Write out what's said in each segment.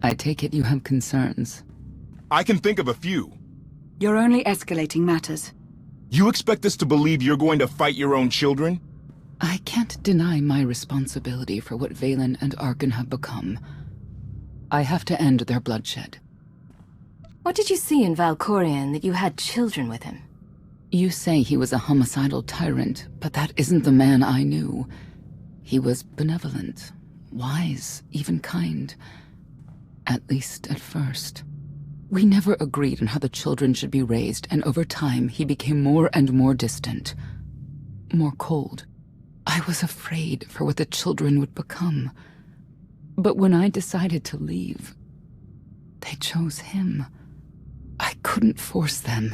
I take it you have concerns. I can think of a few. You're only escalating matters. You expect us to believe you're going to fight your own children? I can't deny my responsibility for what Valen and Arkan have become. I have to end their bloodshed. What did you see in Valkorion that you had children with him? You say he was a homicidal tyrant, but that isn't the man I knew. He was benevolent, wise, even kind. At least at first. We never agreed on how the children should be raised, and over time he became more and more distant. More cold. I was afraid for what the children would become. But when I decided to leave, they chose him. I couldn't force them.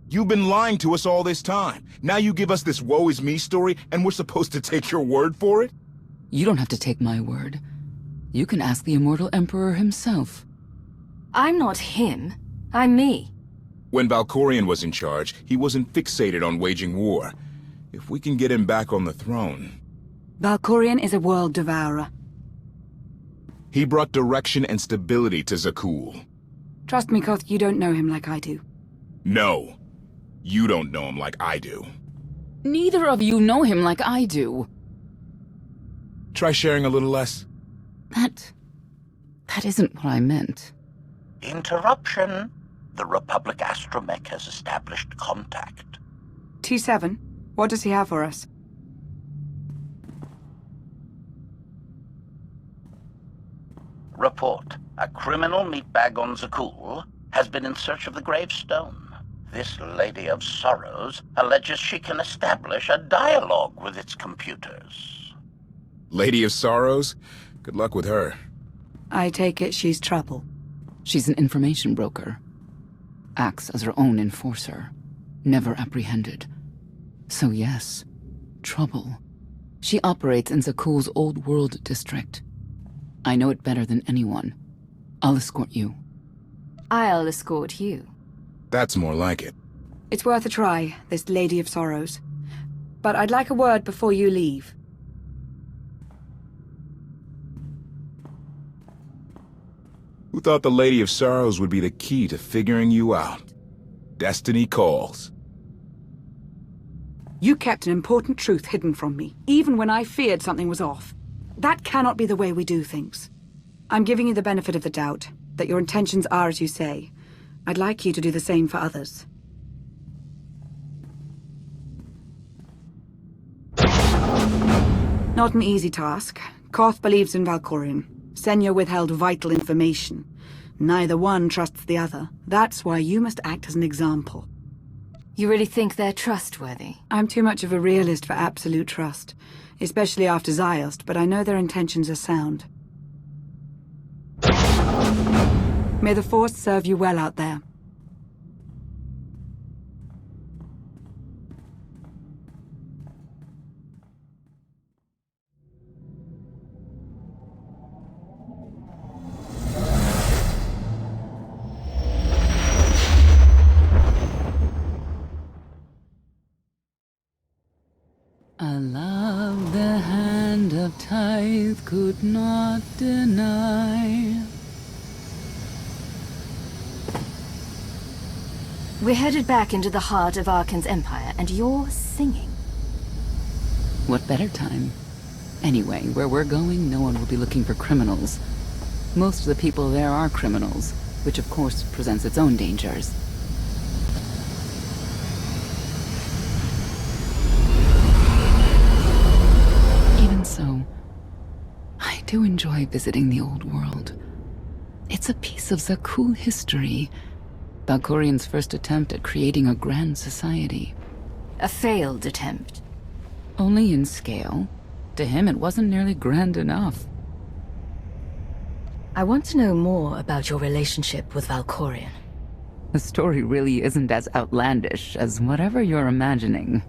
You've been lying to us all this time. Now you give us this woe is me story, and we're supposed to take your word for it? You don't have to take my word. You can ask the Immortal Emperor himself. I'm not him. I'm me. When Valkorion was in charge, he wasn't fixated on waging war. If we can get him back on the throne... Valkorion is a world devourer. He brought direction and stability to Zakuul. Trust me, Koth, you don't know him like I do. No. You don't know him like I do. Neither of you know him like I do. Try sharing a little less. That isn't what I meant. Interruption. The Republic astromech has established contact. T7, what does he have for us? Report. A criminal meatbag on Zakuul has been in search of the gravestone. This Lady of Sorrows alleges she can establish a dialogue with its computers. Lady of Sorrows? Good luck with her. I take it she's trouble. She's an information broker. Acts as her own enforcer. Never apprehended. So yes, trouble. She operates in Zakuul's Old World district. I know it better than anyone. I'll escort you. I'll escort you. That's more like it. It's worth a try, this Lady of Sorrows. But I'd like a word before you leave. Who thought the Lady of Sorrows would be the key to figuring you out? Destiny calls. You kept an important truth hidden from me, even when I feared something was off. That cannot be the way we do things. I'm giving you the benefit of the doubt, that your intentions are as you say. I'd like you to do the same for others. Not an easy task. KOTFE believes in Valkorion. Senya withheld vital information. Neither one trusts the other. That's why you must act as an example. You really think they're trustworthy? I'm too much of a realist for absolute trust. Especially after Ziost, but I know their intentions are sound. May the Force serve you well out there. A love the hand of tithe could not deny. We're headed back into the heart of Arkan's empire, and you're singing. What better time? Anyway, where we're going, no one will be looking for criminals. Most of the people there are criminals, which of course presents its own dangers. Even so, I do enjoy visiting the old world. It's a piece of Zakuul history. Valkorion's first attempt at creating a grand society. A failed attempt. Only in scale. To him, it wasn't nearly grand enough. I want to know more about your relationship with Valkorion. The story really isn't as outlandish as whatever you're imagining.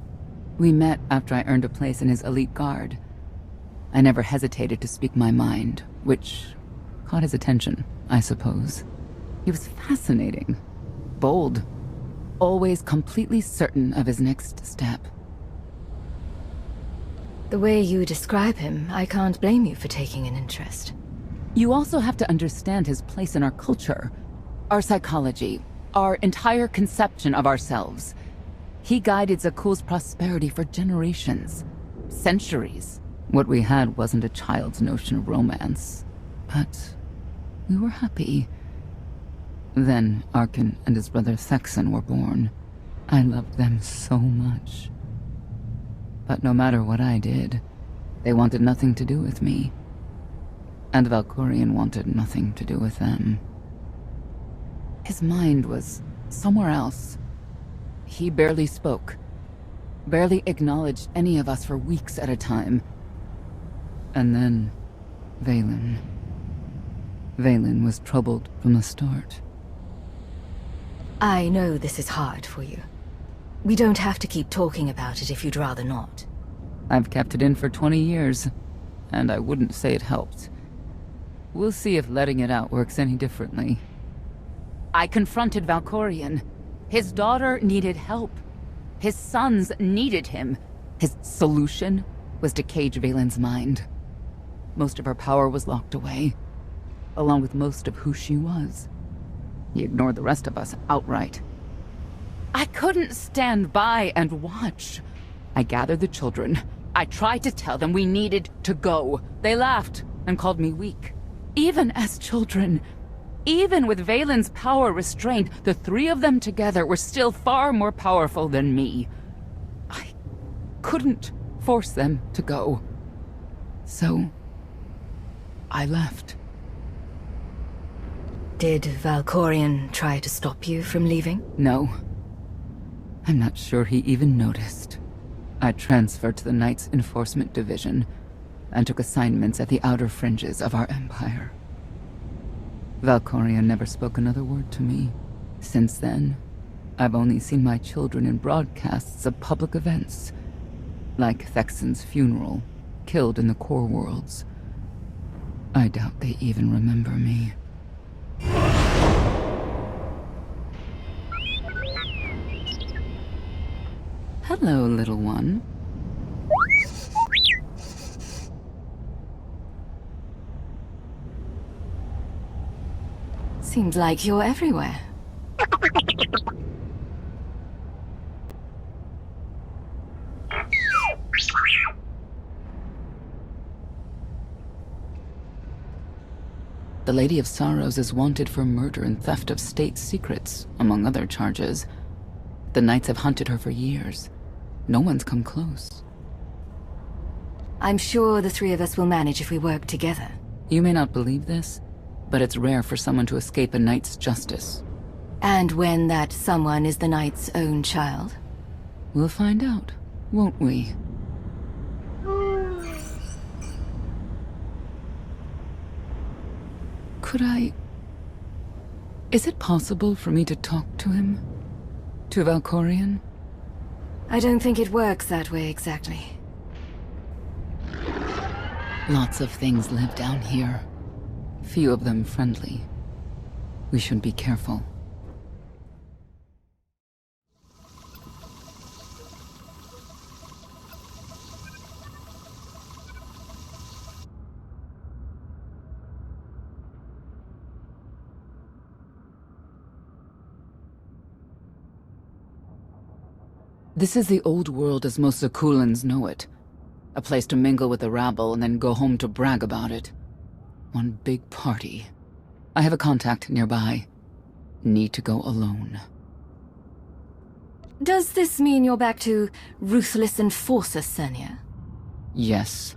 We met after I earned a place in his elite guard. I never hesitated to speak my mind, which caught his attention, I suppose. He was fascinating. Bold. Always completely certain of his next step. The way you describe him, I can't blame you for taking an interest. You also have to understand his place in our culture, our psychology, our entire conception of ourselves. He guided Zakuul's prosperity for generations, centuries. What we had wasn't a child's notion of romance, but we were happy. Then Arkin and his brother Thexan were born. I loved them so much. But no matter what I did, they wanted nothing to do with me. And Valkorion wanted nothing to do with them. His mind was somewhere else. He barely spoke, barely acknowledged any of us for weeks at a time. And then, Vaylin. Vaylin was troubled from the start. I know this is hard for you. We don't have to keep talking about it if you'd rather not. I've kept it in for 20 years, and I wouldn't say it helped. We'll see if letting it out works any differently. I confronted Valkorion. His daughter needed help. His sons needed him. His solution was to cage Vaylin's mind. Most of her power was locked away, along with most of who she was. He ignored the rest of us outright. I couldn't stand by and watch. I gathered the children. I tried to tell them we needed to go. They laughed and called me weak. Even as children, even with Vaylin's power restrained, the three of them together were still far more powerful than me. I couldn't force them to go. So, I left. Did Valkorion try to stop you from leaving? No. I'm not sure he even noticed. I transferred to the Knights Enforcement Division and took assignments at the outer fringes of our empire. Valkorion never spoke another word to me. Since then, I've only seen my children in broadcasts of public events, like Thexan's funeral, killed in the core worlds. I doubt they even remember me. Hello, little one. Seems like you're everywhere. The Lady of Sorrows is wanted for murder and theft of state secrets, among other charges. The Knights have hunted her for years. No one's come close. I'm sure the three of us will manage if we work together. You may not believe this, but it's rare for someone to escape a knight's justice. And when that someone is the knight's own child? We'll find out, won't we? Could I... Is it possible for me to talk to him? To Valkorion? I don't think it works that way exactly. Lots of things live down here. Few of them friendly. We should be careful. This is the old world as most Zakuulans know it. A place to mingle with the rabble and then go home to brag about it. One big party. I have a contact nearby. Need to go alone. Does this mean you're back to ruthless enforcer, Senya? Yes.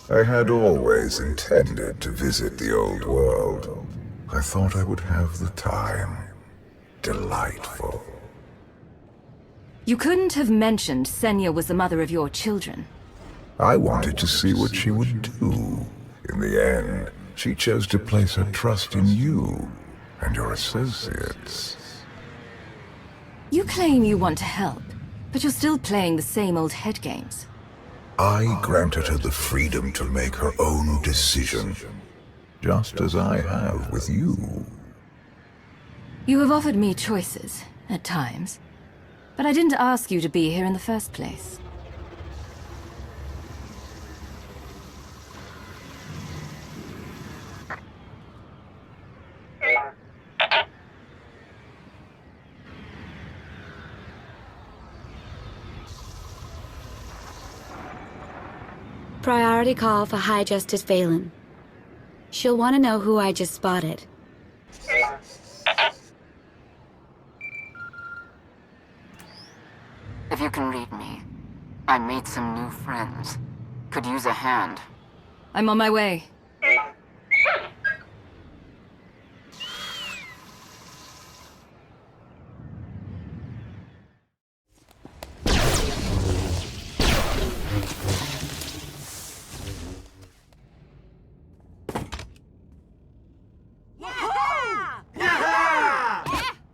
I had always intended to visit the old world. I thought I would have the time. Delightful. You couldn't have mentioned Senya was the mother of your children. I wanted to see what she would do. In the end, she chose to place her trust in you and your associates. You claim you want to help, but you're still playing the same old head games. I granted her the freedom to make her own decision, just as I have with you. You have offered me choices, at times, but I didn't ask you to be here in the first place. Priority call for High Justice Valen. She'll want to know who I just spotted. If you can read me, I made some new friends. Could use a hand. I'm on my way.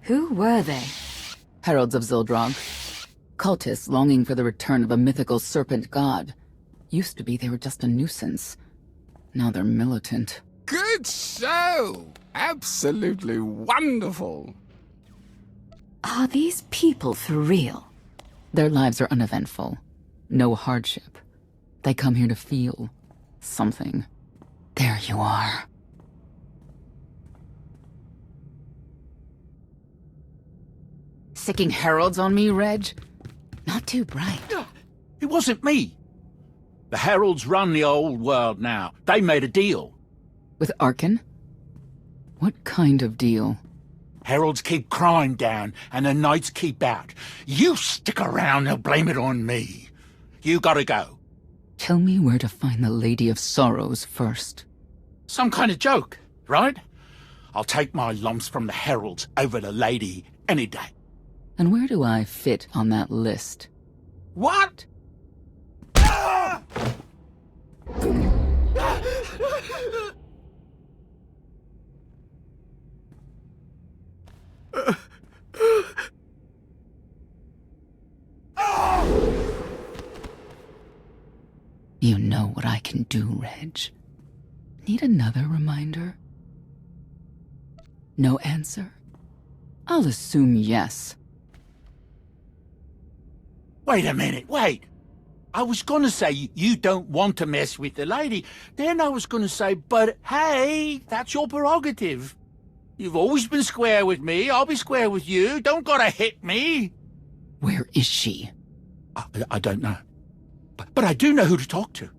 Who were they? Heralds of Zildrog. Cultists longing for the return of a mythical serpent god. Used to be they were just a nuisance. Now they're militant. Good show! Absolutely wonderful! Are these people for real? Their lives are uneventful. No hardship. They come here to feel something. There you are. Sicking heralds on me, Reg? Not too bright. It wasn't me. The heralds run the old world now. They made a deal. With Arkan? What kind of deal? Heralds keep crime down, and the knights keep out. You stick around, they'll blame it on me. You gotta go. Tell me where to find the Lady of Sorrows first. Some kind of joke, right? I'll take my lumps from the heralds over the lady any day. And where do I fit on that list? What? You know what I can do, Reg. Need another reminder? No answer? I'll assume yes. Wait a minute, wait. I was gonna say you don't want to mess with the lady. Then I was gonna say, but hey, that's your prerogative. You've always been square with me, I'll be square with you. Don't gotta hit me. Where is she? I don't know. But I do know who to talk to.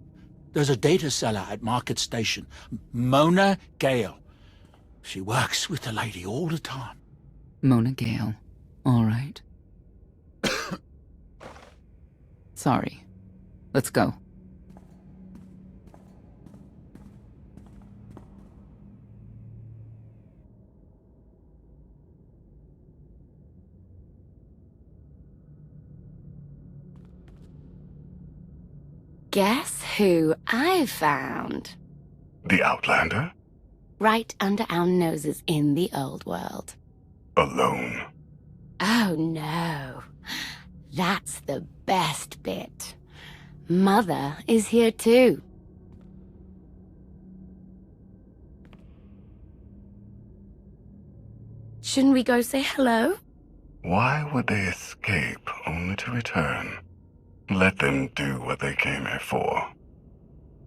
There's a data seller at Market Station, Mona Gale. She works with the lady all the time. Mona Gale. All right. Sorry. Let's go. Guess who I found? The Outlander? Right under our noses in the old world. Alone. Oh no. That's the best bit. Mother is here too. Shouldn't we go say hello? Why would they escape only to return? Let them do what they came here for.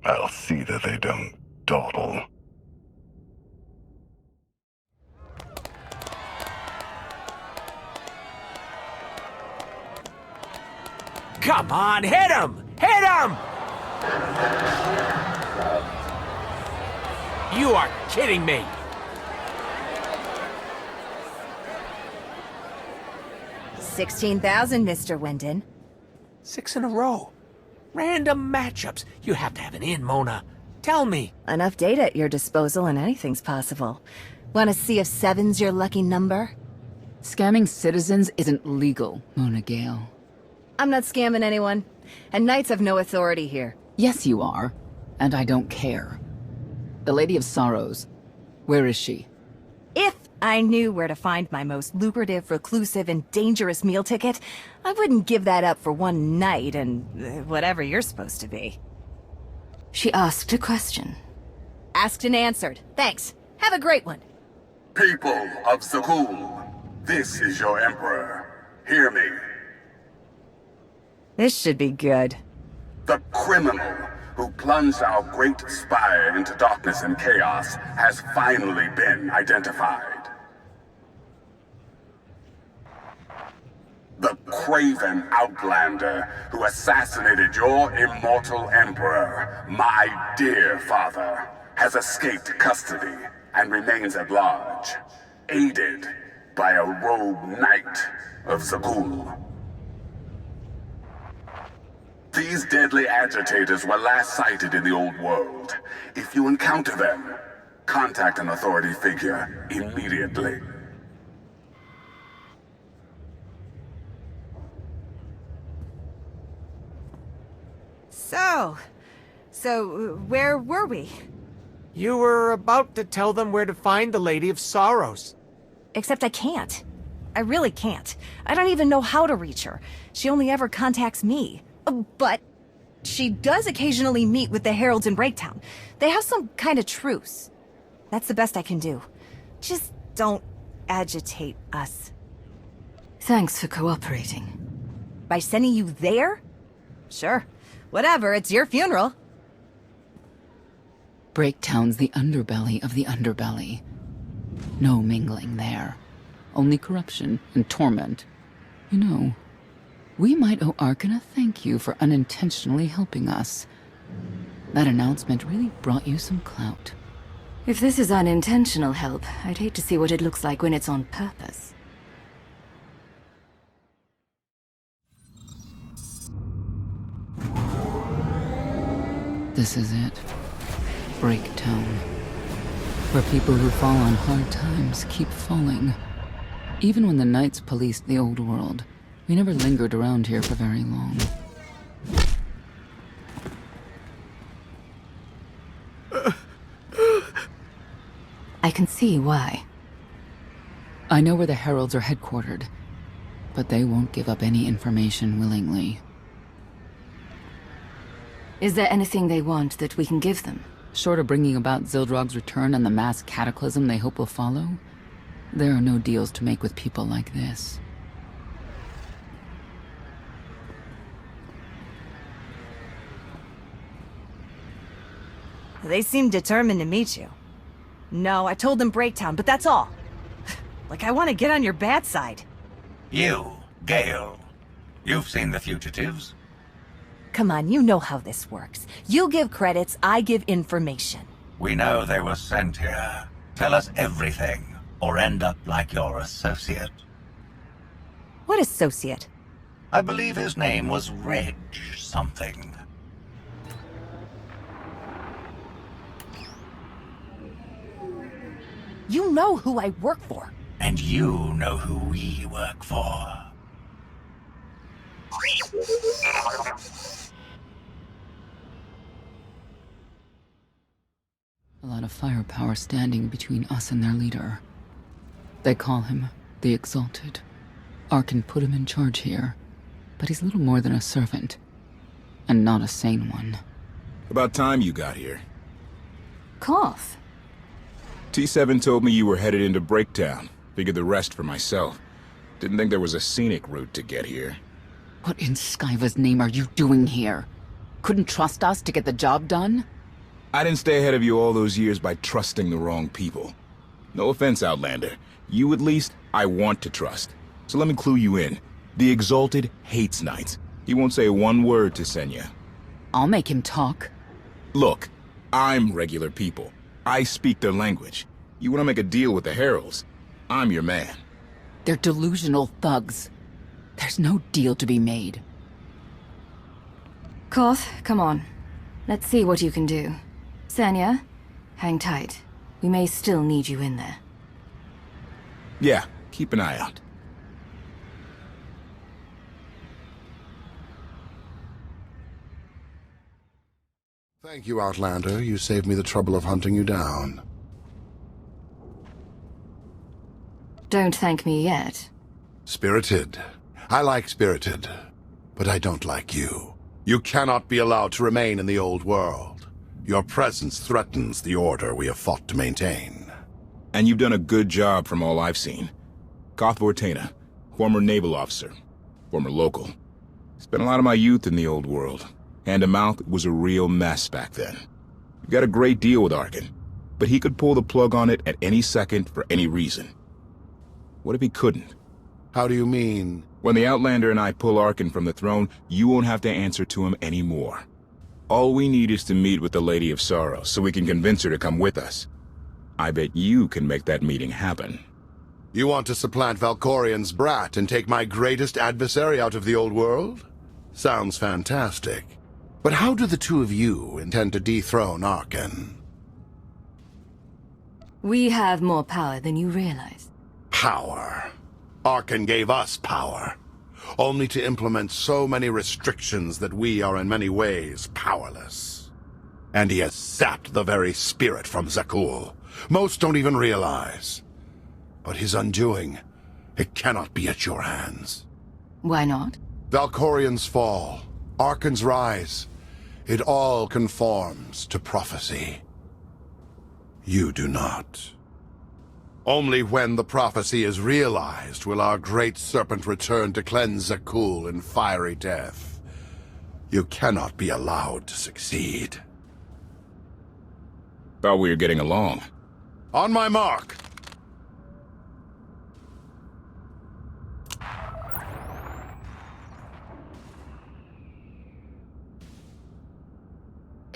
I'll see that they don't dawdle. Come on, hit him! Hit him! You are kidding me! $16,000, Mr. Wyndon. 6 in a row. Random matchups. You have to have an in, Mona. Tell me. Enough data at your disposal and anything's possible. Want to see if 7's your lucky number? Scamming citizens isn't legal, Mona Gale. I'm not scamming anyone. And knights have no authority here. Yes, you are. And I don't care. The Lady of Sorrows. Where is she? If I knew where to find my most lucrative, reclusive, and dangerous meal ticket, I wouldn't give that up for one night and whatever you're supposed to be. She asked a question. Asked and answered. Thanks. Have a great one. People of Zakuul, this is your Emperor. Hear me. This should be good. The criminal who plunged our great spire into darkness and chaos has finally been identified. The craven outlander who assassinated your immortal emperor, my dear father, has escaped custody and remains at large, aided by a rogue knight of Zakuul. These deadly agitators were last sighted in the old world. If you encounter them, contact an authority figure immediately. So where were we? You were about to tell them where to find the Lady of Sorrows. Except I can't. I really can't. I don't even know how to reach her. She only ever contacts me. But she does occasionally meet with the Heralds in Breaktown. They have some kind of truce. That's the best I can do. Just don't agitate us. Thanks for cooperating. By sending you there? Sure. Whatever, it's your funeral. Breaktown's the underbelly of the underbelly. No mingling there. Only corruption and torment. You know, we might owe Arkan a thank you for unintentionally helping us. That announcement really brought you some clout. If this is unintentional help, I'd hate to see what it looks like when it's on purpose. This is it. Breaktown. Where people who fall on hard times keep falling. Even when the Knights policed the old world, we never lingered around here for very long. I can see why. I know where the Heralds are headquartered, but they won't give up any information willingly. Is there anything they want that we can give them? Short of bringing about Zildrog's return and the mass cataclysm they hope will follow, there are no deals to make with people like this. They seem determined to meet you. No, I told them Breaktown, but that's all. Like I want to get on your bad side. You, Gale. You've seen the fugitives. Come on, you know how this works. You give credits, I give information. We know they were sent here. Tell us everything, or end up like your associate. What associate? I believe his name was Reg something. You know who I work for. And you know who we work for. A lot of firepower standing between us and their leader. They call him the Exalted. Arkan put him in charge here, but he's little more than a servant, and not a sane one. About time you got here. KOTFE? T7 told me you were headed into Breaktown. Figured the rest for myself. Didn't think there was a scenic route to get here. What in Skyva's name are you doing here? Couldn't trust us to get the job done? I didn't stay ahead of you all those years by trusting the wrong people. No offense, Outlander. You at least, I want to trust. So let me clue you in. The Exalted hates Knights. He won't say one word to Senya. I'll make him talk. Look, I'm regular people. I speak their language. You want to make a deal with the Heralds? I'm your man. They're delusional thugs. There's no deal to be made. KOTFE, come on. Let's see what you can do. Senya, hang tight. We may still need you in there. Yeah, keep an eye out. Thank you, Outlander. You saved me the trouble of hunting you down. Don't thank me yet. Spirited. I like Spirited, but I don't like you. You cannot be allowed to remain in the old world. Your presence threatens the order we have fought to maintain. And you've done a good job from all I've seen. KOTFE, former naval officer, former local. Spent a lot of my youth in the old world. Hand-to-mouth was a real mess back then. You got a great deal with Arkin, but he could pull the plug on it at any second for any reason. What if he couldn't? How do you mean? When the Outlander and I pull Arkin from the throne, you won't have to answer to him anymore. All we need is to meet with the Lady of Sorrows so we can convince her to come with us. I bet you can make that meeting happen. You want to supplant Valkorian's brat and take my greatest adversary out of the old world? Sounds fantastic. But how do the two of you intend to dethrone Arkin? We have more power than you realize. Power. Arkin gave us power, only to implement so many restrictions that we are in many ways powerless. And he has sapped the very spirit from Zakuul. Most don't even realize. But his undoing, it cannot be at your hands. Why not? Valkorian's fall, Arkin's rise, it all conforms to prophecy. You do not. Only when the prophecy is realized will our great serpent return to cleanse Zakuul in fiery death. You cannot be allowed to succeed. Thought we were getting along. On my mark!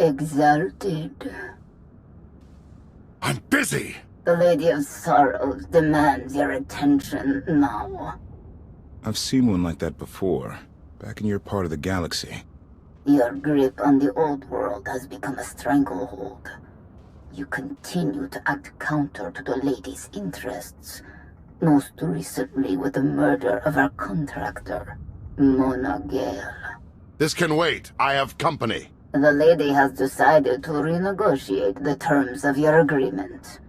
Exalted. I'm busy! The Lady of Sorrows demands your attention now. I've seen one like that before, back in your part of the galaxy. Your grip on the old world has become a stranglehold. You continue to act counter to the Lady's interests, most recently with the murder of our contractor, Mona Gale. This can wait. I have company. The Lady has decided to renegotiate the terms of your agreement.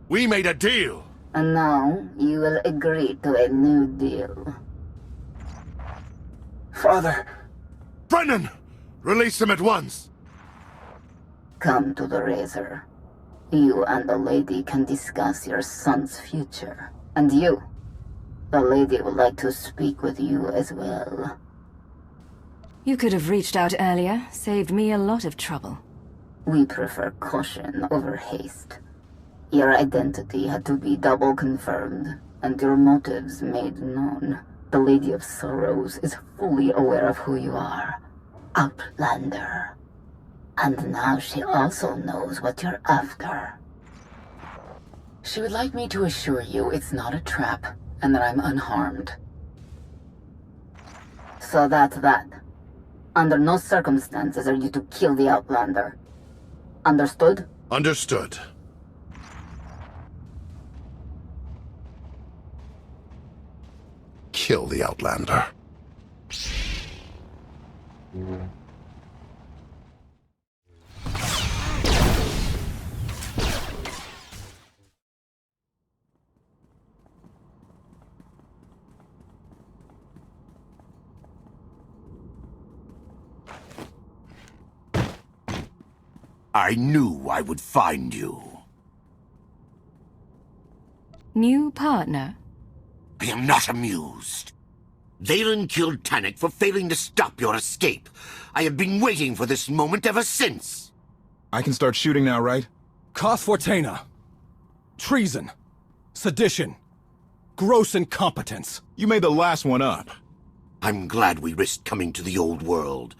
We made a deal! And now you will agree to a new deal. Father! Brennan! Release him at once! Come to the Razor. You and the Lady can discuss your son's future. And you, the Lady would like to speak with you as well. You could have reached out earlier, saved me a lot of trouble. We prefer caution over haste. Your identity had to be double confirmed, and your motives made known. The Lady of Sorrows is fully aware of who you are. Outlander. And now she also knows what you're after. She would like me to assure you it's not a trap, and that I'm unharmed. So that's that. Under no circumstances are you to kill the Outlander. Understood? Understood. Kill the Outlander. I knew I would find you. New partner? I am not amused. Valen killed Tannic for failing to stop your escape. I have been waiting for this moment ever since. I can start shooting now, right? KOTFE. Treason. Sedition. Gross incompetence. You made the last one up. I'm glad we risked coming to the old world.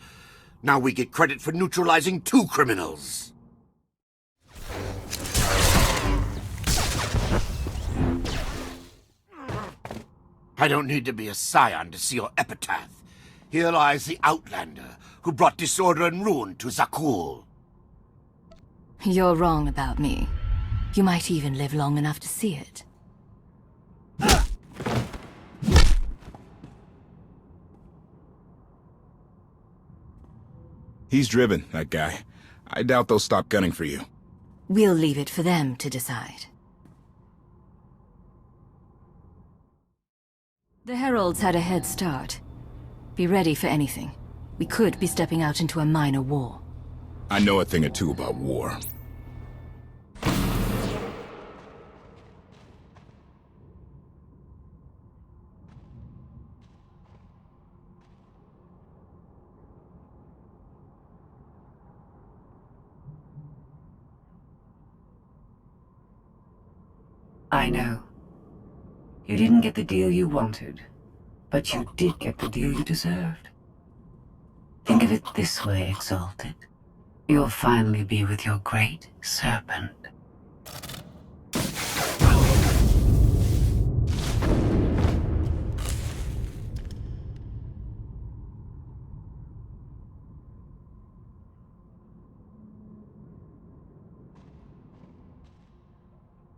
Now we get credit for neutralizing 2 criminals. I don't need to be a scion to see your epitaph. Here lies the Outlander, who brought disorder and ruin to Zakuul. You're wrong about me. You might even live long enough to see it. He's driven, that guy. I doubt they'll stop gunning for you. We'll leave it for them to decide. The Heralds had a head start. Be ready for anything. We could be stepping out into a minor war. I know a thing or two about war. I know. You didn't get the deal you wanted, but you did get the deal you deserved. Think of it this way, Exalted. You'll finally be with your great serpent.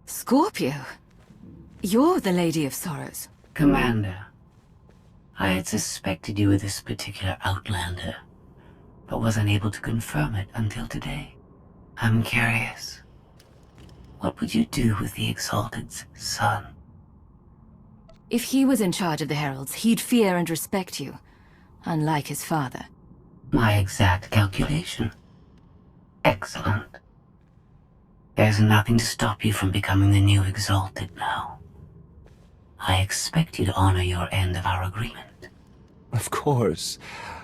Scorpio? You're the Lady of Sorrows. Commander, I had suspected you were this particular Outlander, but wasn't able to confirm it until today. I'm curious. What would you do with the Exalted's son? If he was in charge of the Heralds, he'd fear and respect you, unlike his father. My exact calculation. Excellent. There's nothing to stop you from becoming the new Exalted now. I expect you to honor your end of our agreement. Of course.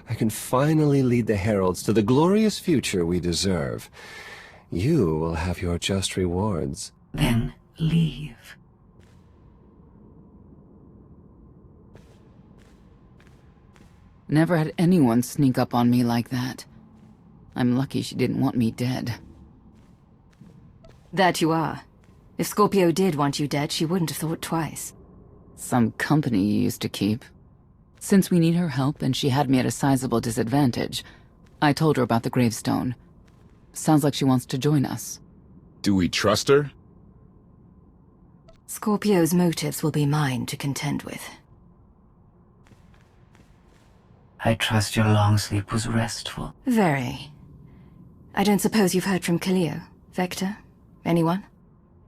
I can finally lead the Heralds to the glorious future we deserve. You will have your just rewards. Then leave. Never had anyone sneak up on me like that. I'm lucky she didn't want me dead. That you are. If Scorpio did want you dead, she wouldn't have thought twice. Some company you used to keep. Since we need her help and she had me at a sizable disadvantage, I told her about the gravestone. Sounds like she wants to join us. Do we trust her? Scorpio's motives will be mine to contend with. I trust your long sleep was restful. Very. I don't suppose you've heard from Cleo, Vector? Anyone?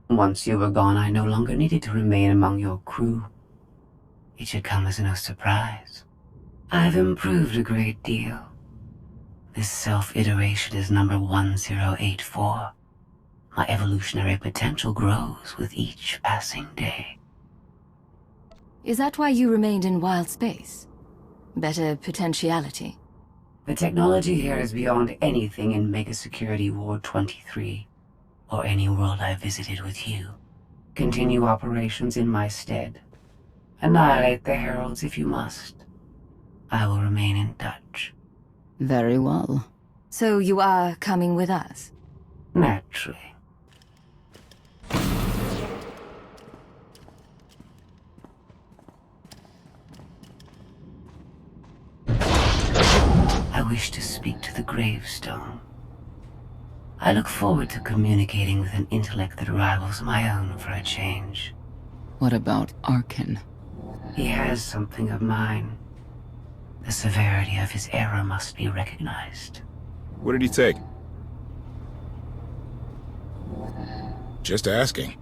Once you were gone, I no longer needed to remain among your crew. It should come as no surprise. I've improved a great deal. This self-iteration is number 1084. My evolutionary potential grows with each passing day. Is that why you remained in wild space? Better potentiality? The technology here is beyond anything in Mega Security Ward 23, or any world I visited with you. Continue operations in my stead. Annihilate the Heralds if you must. I will remain in touch. Very well. So you are coming with us? Naturally. I wish to speak to the gravestone. I look forward to communicating with an intellect that rivals my own for a change. What about Arkin? He has something of mine. The severity of his error must be recognized. What did he take? Just asking.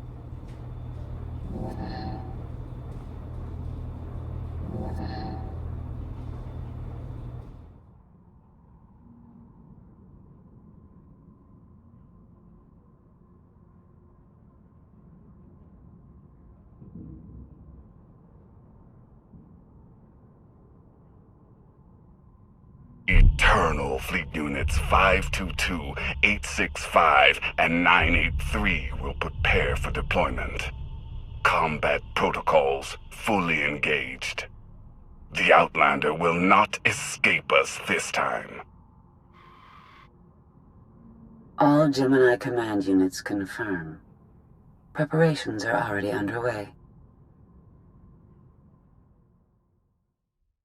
Eternal Fleet Units 522, 865, and 983 will prepare for deployment. Combat protocols fully engaged. The Outlander will not escape us this time. All Gemini command units confirm. Preparations are already underway.